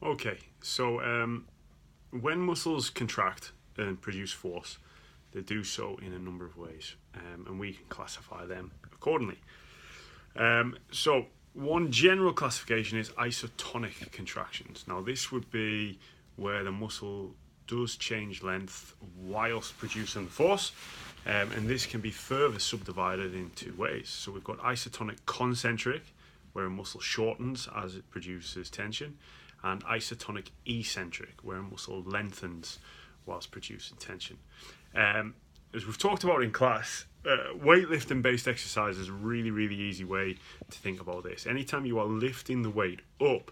Okay, so when muscles contract and produce force, they do so in a number of ways, and we can classify them accordingly. So one general classification is isotonic contractions. Now this would be where the muscle does change length whilst producing the force, and this can be further subdivided in two ways. So we've got isotonic concentric, where a muscle shortens as it produces tension, and isotonic eccentric, where a muscle lengthens whilst producing tension. As we've talked about in class, weightlifting based exercise is a really easy way to think about this. Anytime you are lifting the weight up,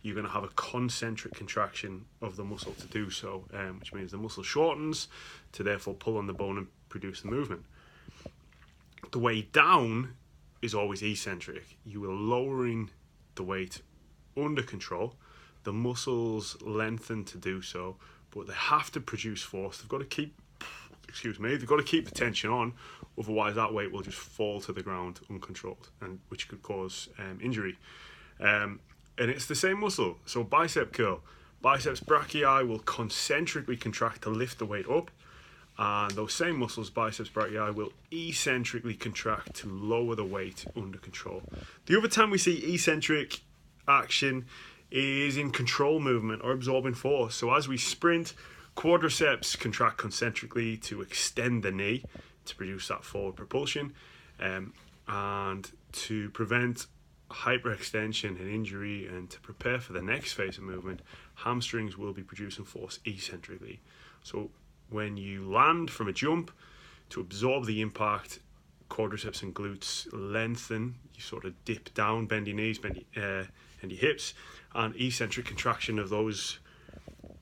you're going to have a concentric contraction of the muscle to do so, which means the muscle shortens to therefore pull on the bone and produce the movement. The way down is always eccentric. You are lowering the weight under control. The muscles lengthen to do so, but they have to produce force. They've got to keep the tension on, otherwise that weight will just fall to the ground uncontrolled, and which could cause injury. And it's the same muscle. So bicep curl, biceps brachii will concentrically contract to lift the weight up, and those same muscles, biceps brachii, will eccentrically contract to lower the weight under control. The other time we see eccentric action is in control movement or absorbing force. So as we sprint, quadriceps contract concentrically to extend the knee to produce that forward propulsion, and to prevent hyperextension and injury and to prepare for the next phase of movement, hamstrings will be producing force eccentrically. So when you land from a jump, to absorb the impact, quadriceps and glutes lengthen, you sort of dip down, bend your knees, bend your hips, and eccentric contraction of those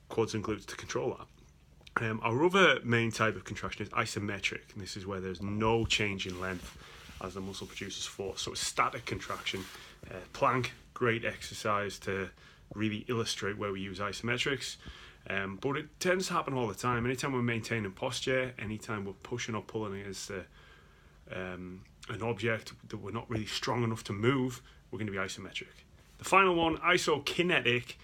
quads and glutes to control that. Our other main type of contraction is isometric, and this is where there's no change in length as the muscle produces force. So it's static contraction. Plank, great exercise to really illustrate where we use isometrics. But it tends to happen all the time. Anytime we're maintaining posture, anytime we're pushing or pulling against an object that we're not really strong enough to move, we're going to be isometric. The final one, isokinetic,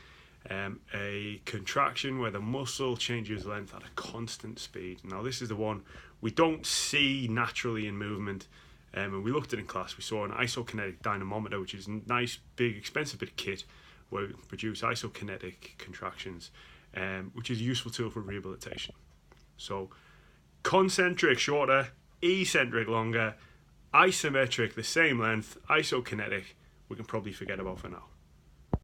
a contraction where the muscle changes length at a constant speed. Now this is the one we don't see naturally in movement, and we looked at it in class. We saw an isokinetic dynamometer, which is a nice, big, expensive bit of kit where we can produce isokinetic contractions, which is a useful tool for rehabilitation. So concentric shorter, eccentric longer, isometric the same length, isokinetic we can probably forget about for now.